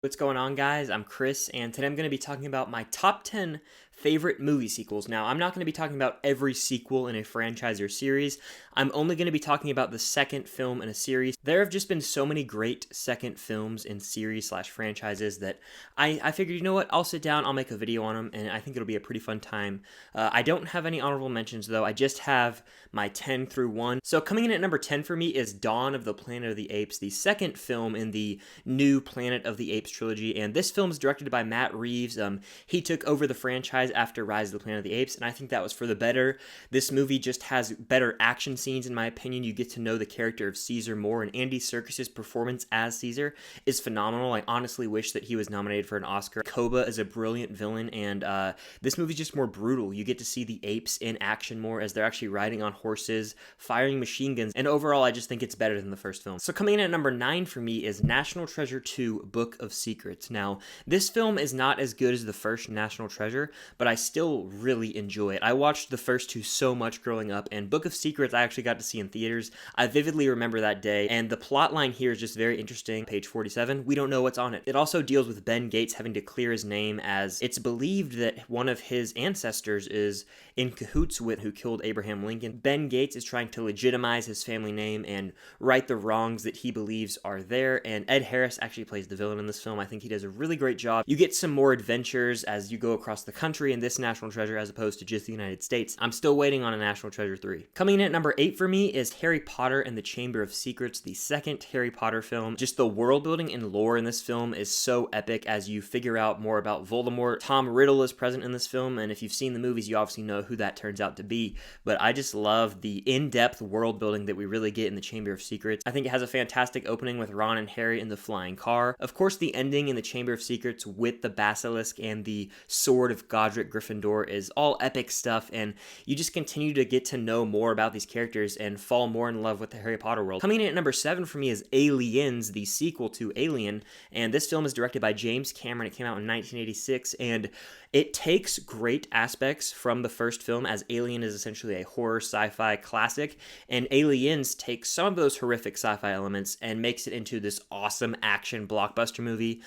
What's going on, guys? I'm Chris, and today I'm going to be talking about my top 10 favorite movie sequels. Now, I'm not going to be talking about every sequel in a franchise or series. I'm only going to be talking about the second film in a series. There have just been so many great second films in series/franchises that I figured, you know what, I'll sit down, I'll make a video on them, and I think it'll be a pretty fun time. I don't have any honorable mentions, though. I just have my 10 through 1. So coming in at number 10 for me is Dawn of the Planet of the Apes, the second film in the new Planet of the Apes trilogy, and this film is directed by Matt Reeves. He took over the franchise after Rise of the Planet of the Apes, and I think that was for the better. This movie just has better action scenes, in my opinion. You get to know the character of Caesar more, and Andy Serkis's performance as Caesar is phenomenal. I honestly wish that he was nominated for an Oscar. Koba is a brilliant villain, and this movie's just more brutal. You get to see the apes in action more as they're actually riding on horses, firing machine guns, and overall, I just think it's better than the first film. So coming in at number 9 for me is National Treasure 2: Book of Secrets. Now, this film is not as good as the first National Treasure, but I still really enjoy it. I watched the first two so much growing up, and Book of Secrets I actually got to see in theaters. I vividly remember that day, and the plot line here is just very interesting. Page 47, we don't know what's on it. It also deals with Ben Gates having to clear his name, as it's believed that one of his ancestors is in cahoots with who killed Abraham Lincoln. Ben Gates is trying to legitimize his family name and right the wrongs that he believes are there, and Ed Harris actually plays the villain in this film. I think he does a really great job. You get some more adventures as you go across the country in this National Treasure as opposed to just the United States. I'm still waiting on a National Treasure 3. Coming in at number 8 for me is Harry Potter and the Chamber of Secrets, the second Harry Potter film. Just the world building and lore in this film is so epic as you figure out more about Voldemort. Tom Riddle is present in this film, and if you've seen the movies, you obviously know who that turns out to be, but I just love the in-depth world building that we really get in the Chamber of Secrets. I think it has a fantastic opening with Ron and Harry in the flying car. Of course, the ending in the Chamber of Secrets with the basilisk and the sword of Godric Gryffindor is all epic stuff, and you just continue to get to know more about these characters and fall more in love with the Harry Potter world. Coming in at number 7 for me is Aliens, the sequel to Alien, and this film is directed by James Cameron. It came out in 1986, and it takes great aspects from the first film, as Alien is essentially a horror sci-fi classic, and Aliens takes some of those horrific sci-fi elements and makes it into this awesome action blockbuster movie.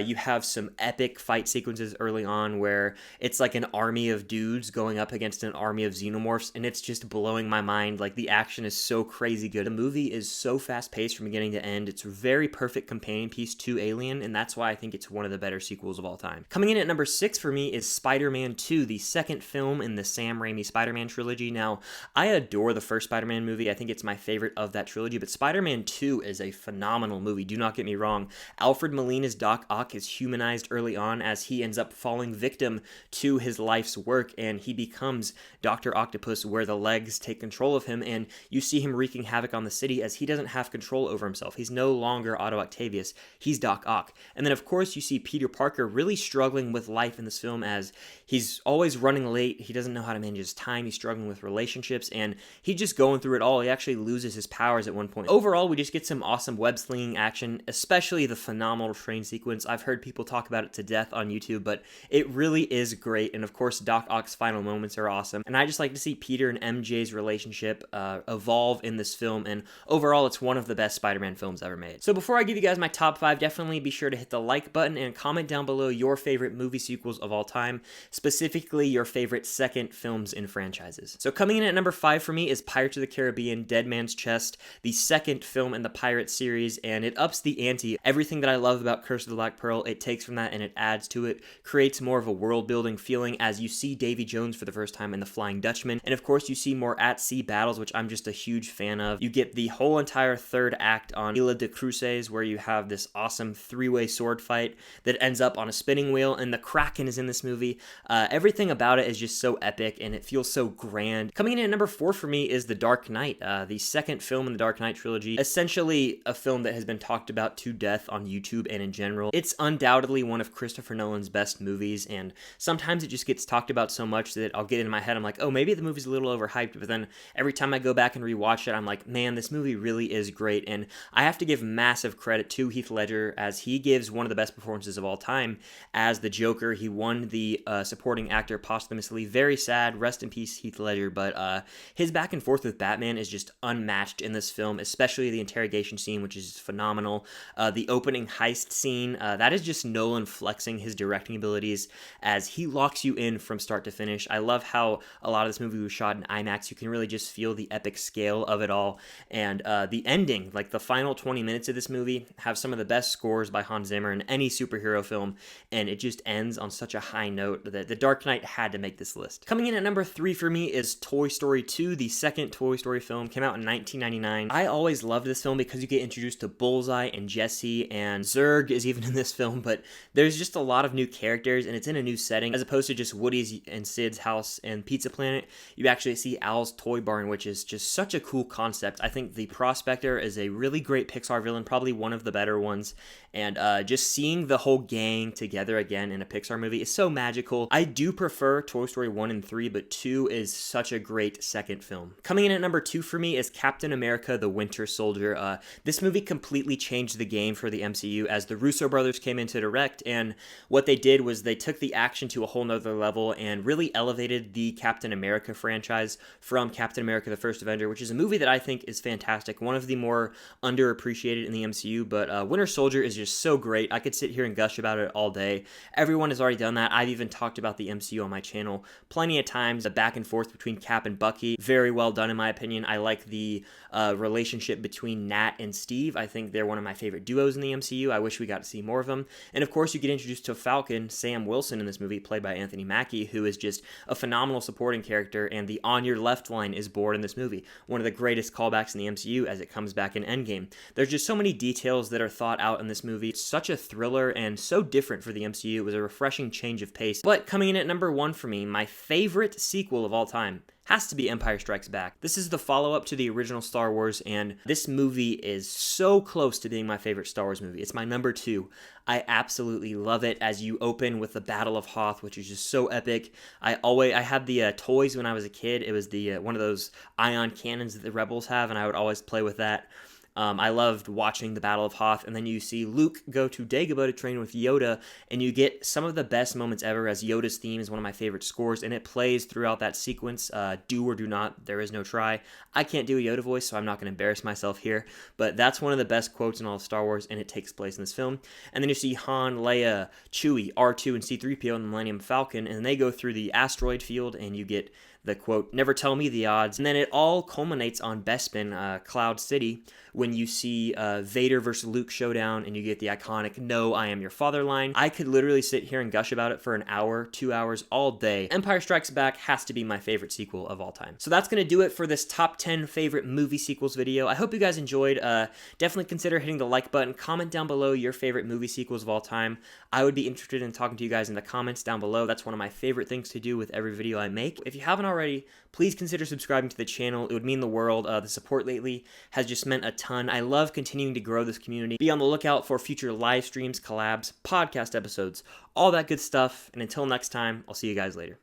You have some epic fight sequences early on where it's like an army of dudes going up against an army of xenomorphs, and it's just blowing my mind. Like, the action is so crazy good. The movie is so fast-paced from beginning to end. It's a very perfect companion piece to Alien, and that's why I think it's one of the better sequels of all time. Coming in at number 6 for me is SpiderMan II, the second film in the Sam Raimi Spider-Man trilogy. Now, I adore the first Spider-Man movie. I think it's my favorite of that trilogy, but Spider-Man 2 is a phenomenal movie. Do not get me wrong. Alfred Molina's Doc Ock is humanized early on as he ends up falling victim to his life's work, and he becomes Dr. Octopus, where the legs take control of him, and you see him wreaking havoc on the city as he doesn't have control over himself. He's no longer Otto Octavius. He's Doc Ock. And then, of course, you see Peter Parker really struggling with life in this film, as he's always running late. He doesn't know how to manage his time. He's struggling with relationships, and he's just going through it all. He actually loses his powers at one point. Overall, we just get some awesome web-slinging action, especially the phenomenal train sequence. I've heard people talk about it to death on YouTube, but it really is great. And of course, Doc Ock's final moments are awesome. And I just like to see Peter and MJ's relationship evolve in this film, and overall, it's one of the best Spider-Man films ever made. So before I give you guys my top 5, definitely be sure to hit the like button and comment down below your favorite movie sequels of all time, specifically your favorite second films in franchises. So coming in at number 5 for me is Pirates of the Caribbean: Dead Man's Chest, the second film in the Pirate series, and it ups the ante. Everything that I love about Curse of the Black Pearl, it takes from that and it adds to it, creates more of a world-building feeling as you see Davy Jones for the first time in The Flying Dutchman, and of course you see more at-sea battles, which I'm just a huge fan of. You get the whole entire third act on Isla de Cruces, where you have this awesome three-way sword fight that ends up on a spinning wheel, and the Kraken is in this movie. Everything about it is just so epic, and it feels so grand. Coming in at number 4 for me is The Dark Knight, the second film in the Dark Knight trilogy. Essentially a film that has been talked about to death on YouTube and in general. It's undoubtedly one of Christopher Nolan's best movies, and sometimes sometimes it just gets talked about so much that I'll get in my head, I'm like, oh, maybe the movie's a little overhyped, but then every time I go back and rewatch it, I'm like, man, this movie really is great. And I have to give massive credit to Heath Ledger, as he gives one of the best performances of all time as the Joker. He won the supporting actor posthumously. Very sad. Rest in peace, Heath Ledger. But his back and forth with Batman is just unmatched in this film, especially the interrogation scene, which is phenomenal. The opening heist scene, that is just Nolan flexing his directing abilities as he locks you in from start to finish. I love how a lot of this movie was shot in IMAX. You can really just feel the epic scale of it all. And the ending, like the final 20 minutes of this movie, have some of the best scores by Hans Zimmer in any superhero film, and it just ends on such a high note that The Dark Knight had to make this list. Coming in at number 3 for me is Toy Story 2, the second Toy Story film. Came out in 1999. I always loved this film because you get introduced to Bullseye and Jessie, and Zurg is even in this film, but there's just a lot of new characters, and it's in a new setting. As opposed to just Woody's and Sid's house and Pizza Planet, you actually see Al's Toy Barn, which is just such a cool concept. I think the Prospector is a really great Pixar villain, probably one of the better ones, and just seeing the whole gang together again in a Pixar movie is so magical. I do prefer Toy Story 1 and 3, but 2 is such a great second film. Coming in at number 2 for me is Captain America: The Winter Soldier. This movie completely changed the game for the MCU as the Russo brothers came in to direct, and what they did was they took the action to a whole nother level and really elevated the Captain America franchise from Captain America: The First Avenger, which is a movie that I think is fantastic, one of the more underappreciated in the MCU, but Winter Soldier is just so great. I could sit here and gush about it all day. Everyone has already done that. I've even talked about the MCU on my channel plenty of times. The back and forth between Cap and Bucky, very well done in my opinion. I like the relationship between Nat and Steve. I think they're one of my favorite duos in the MCU. I wish we got to see more of them. And of course, you get introduced to Falcon, Sam Wilson, in this movie, played by Anthony Mackie, who is just a phenomenal supporting character, and the "On Your Left" line is born in this movie. One of the greatest callbacks in the MCU as it comes back in Endgame. There's just so many details that are thought out in this movie. It's such a thriller and so different for the MCU. It was a refreshing change of pace. But coming in at number 1 for me, my favorite sequel of all time has to be Empire Strikes Back. This is the follow-up to the original Star Wars, and this movie is so close to being my favorite Star Wars movie. It's my number 2. I absolutely love it as you open with the Battle of Hoth, which is just so epic. I had the toys when I was a kid. It was the one of those ion cannons that the Rebels have, and I would always play with that. I loved watching the Battle of Hoth, and then you see Luke go to Dagobah to train with Yoda, and you get some of the best moments ever, as Yoda's theme is one of my favorite scores, and it plays throughout that sequence. Do or do not, there is no try. I can't do a Yoda voice, so I'm not going to embarrass myself here, but that's one of the best quotes in all of Star Wars, and it takes place in this film. And then you see Han, Leia, Chewie, R2, and C-3PO in the Millennium Falcon, and they go through the asteroid field, and you get the quote, "Never tell me the odds." And then it all culminates on Bespin, Cloud City, when you see Vader versus Luke showdown, and you get the iconic "No, I am your father" line. I could literally sit here and gush about it for an hour, 2 hours, all day. Empire Strikes Back has to be my favorite sequel of all time. So that's going to do it for this top 10 favorite movie sequels video. I hope you guys enjoyed. Definitely consider hitting the like button. Comment down below your favorite movie sequels of all time. I would be interested in talking to you guys in the comments down below. That's one of my favorite things to do with every video I make. If you haven't already, please consider subscribing to the channel. It would mean the world. The support lately has just meant a ton. I love continuing to grow this community. Be on the lookout for future live streams, collabs, podcast episodes, all that good stuff. And until next time, I'll see you guys later.